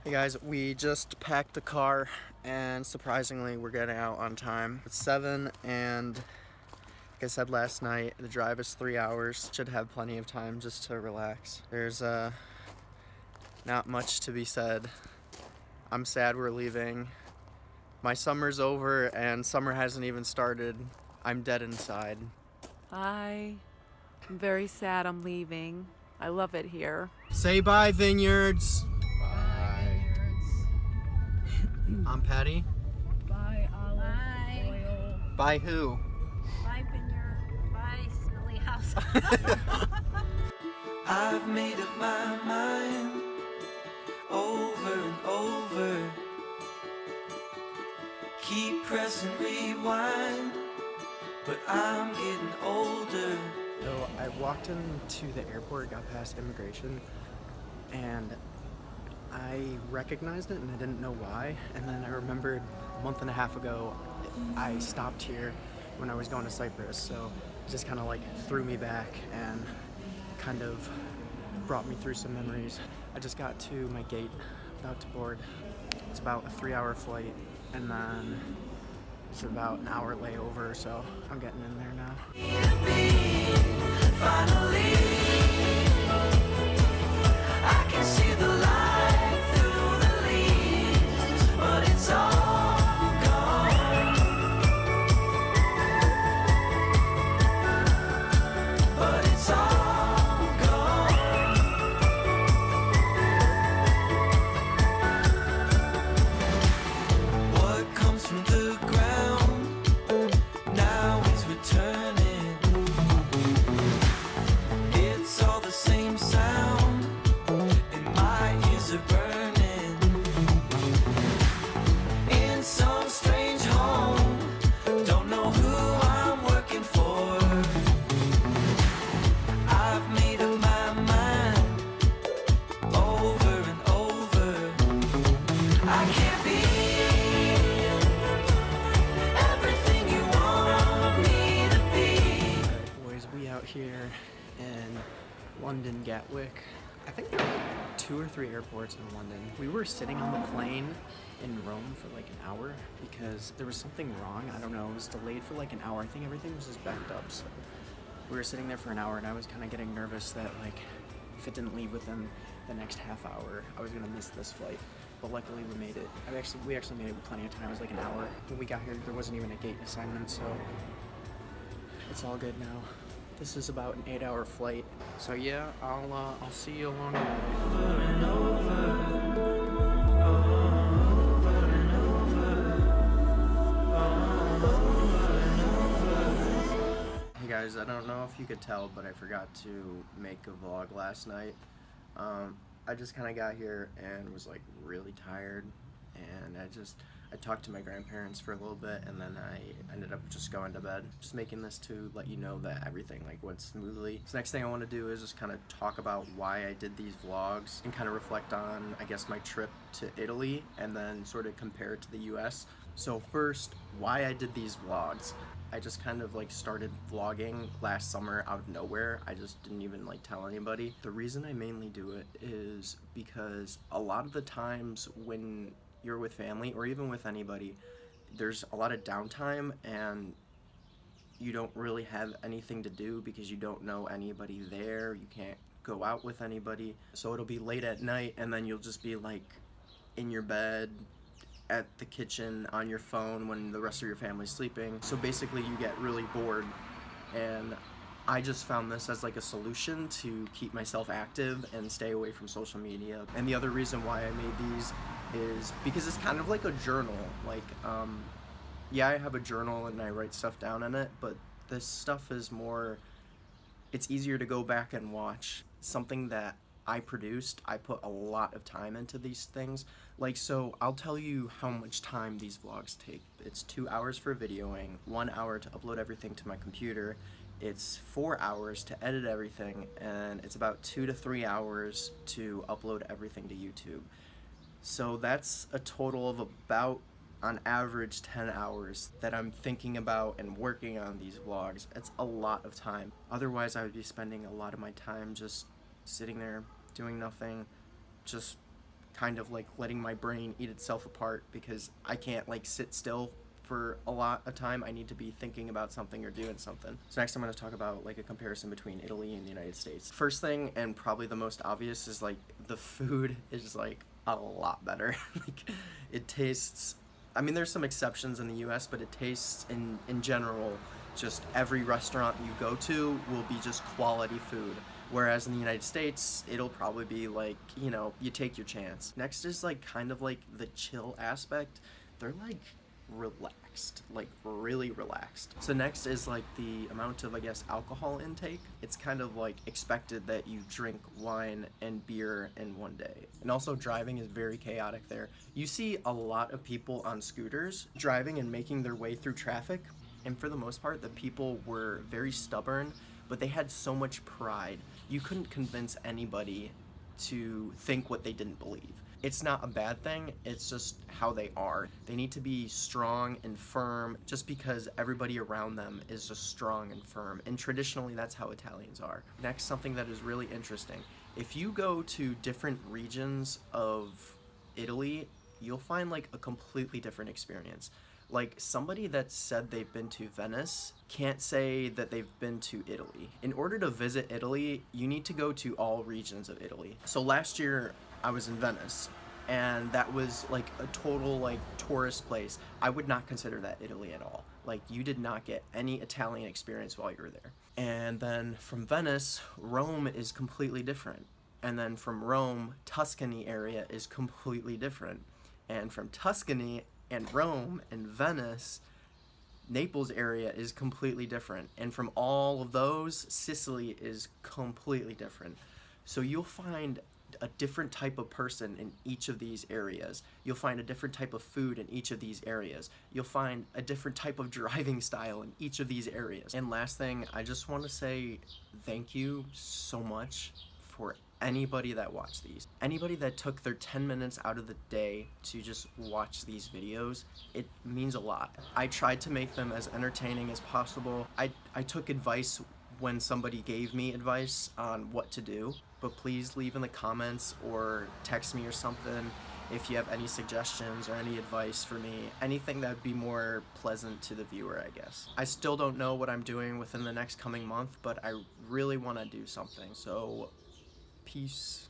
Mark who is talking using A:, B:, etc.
A: Hey guys, we just packed the car and surprisingly we're getting out on time. It's 7 and like I said last night, the drive is 3 hours. Should have plenty of time just to relax. There's not much to be said. I'm sad we're leaving. My summer's over and summer hasn't even started. I'm dead inside.
B: Hi. I'm very sad I'm leaving. I love it here.
A: Say bye, Vineyards. I'm Patty.
C: Bye, olive oil.
A: Bye who?
C: Bye, vineyard. Bye, smelly house.
D: I've made up my mind over and over. Keep pressing rewind, but I'm getting older.
A: So I walked into the airport, got past immigration, and I recognized it and I didn't know why. And then I remembered a month and a half ago I stopped here when I was going to Cyprus, so it just kind of like threw me back and kind of brought me through some memories. I just got to my gate, about to board. It's about a 3-hour flight, and then it's about an hour layover, so I'm getting in there now.
D: Finally, I can see the light through the leaves, but it's all gone. But it's all gone. What comes from the ground now is returning. It's all the same sound, and my ears are burning. In some strange home, don't know who I'm working for. I've made up my mind over and over. I can't be everything you want me to be.
A: Alright boys, we out here in London Gatwick. I think there are 2 or 3 airports in London. We were sitting on the plane in Rome for like an hour because there was something wrong. I don't know, it was delayed for like an hour. I think everything was just backed up, so we were sitting there for an hour and I was kind of getting nervous that like if it didn't leave within the next half hour, I was gonna miss this flight. But luckily we made it. We actually made it with plenty of time. It was like an hour. When we got here, there wasn't even a gate assignment, so it's all good now. This is about an 8-hour flight. So yeah, I'll see you along the way.
D: Over and over, over and over.
A: Hey guys, I don't know if you could tell, but I forgot to make a vlog last night. I just kind of got here and was like really tired, and I talked to my grandparents for a little bit, and then I ended up just going to bed. Just making this to let you know that everything like went smoothly. So next thing I want to do is just kind of talk about why I did these vlogs and kind of reflect on, I guess, my trip to Italy and then sort of compare it to the US. So first, why I did these vlogs. I just kind of like started vlogging last summer out of nowhere. I just didn't even like tell anybody. The reason I mainly do it is because a lot of the times when you're with family or even with anybody, there's a lot of downtime and you don't really have anything to do because you don't know anybody there. You can't go out with anybody. So it'll be late at night and then you'll just be like in your bed, at the kitchen, on your phone when the rest of your family's sleeping. So basically you get really bored, and I just found this as like a solution to keep myself active and stay away from social media. And the other reason why I made these is because it's kind of like a journal. Like, yeah, I have a journal and I write stuff down in it, but this stuff is more, it's easier to go back and watch. Something that I produced, I put a lot of time into these things. Like, so I'll tell you how much time these vlogs take. It's 2 hours for videoing, 1 hour to upload everything to my computer, it's 4 hours to edit everything, and it's about 2 to 3 hours to upload everything to YouTube. So that's a total of about, on average, 10 hours that I'm thinking about and working on these vlogs. It's a lot of time. Otherwise, I would be spending a lot of my time just sitting there doing nothing, just kind of like letting my brain eat itself apart because I can't like sit still for a lot of time. I need to be thinking about something or doing something. So next I'm going to talk about like a comparison between Italy and the United States. First thing, and probably the most obvious, is like the food is like a lot better. Like it tastes, I mean there's some exceptions in the US, but it tastes in general, just every restaurant you go to will be just quality food. Whereas in the United States, it'll probably be like, you know, you take your chance. Next is like kind of like the chill aspect. They're like relaxed, like really relaxed. So next is like the amount of, I guess, alcohol intake. It's kind of like expected that you drink wine and beer in one day. And also driving is very chaotic there. You see a lot of people on scooters driving and making their way through traffic. And for the most part, the people were very stubborn, but they had so much pride. You couldn't convince anybody to think what they didn't believe. It's not a bad thing, it's just how they are. They need to be strong and firm just because everybody around them is just strong and firm. And traditionally, that's how Italians are. Next, something that is really interesting. If you go to different regions of Italy, you'll find like a completely different experience. Like somebody that said they've been to Venice can't say that they've been to Italy. In order to visit Italy, you need to go to all regions of Italy. So last year I was in Venice, and that was like a total like tourist place. I would not consider that Italy at all. Like you did not get any Italian experience while you were there. And then from Venice, Rome is completely different. And then from Rome, Tuscany area is completely different. And from Tuscany and Rome and Venice, Naples area is completely different. And from all of those, Sicily is completely different. So you'll find a different type of person in each of these areas. You'll find a different type of food in each of these areas. You'll find a different type of driving style in each of these areas. And last thing, I just want to say thank you so much for anybody that watched these. Anybody that took their 10 minutes out of the day to just watch these videos, it means a lot. I tried to make them as entertaining as possible. I took advice when somebody gave me advice on what to do, but please leave in the comments or text me or something if you have any suggestions or any advice for me, anything that would be more pleasant to the viewer, I guess. I still don't know what I'm doing within the next coming month, but I really want to do something, so peace.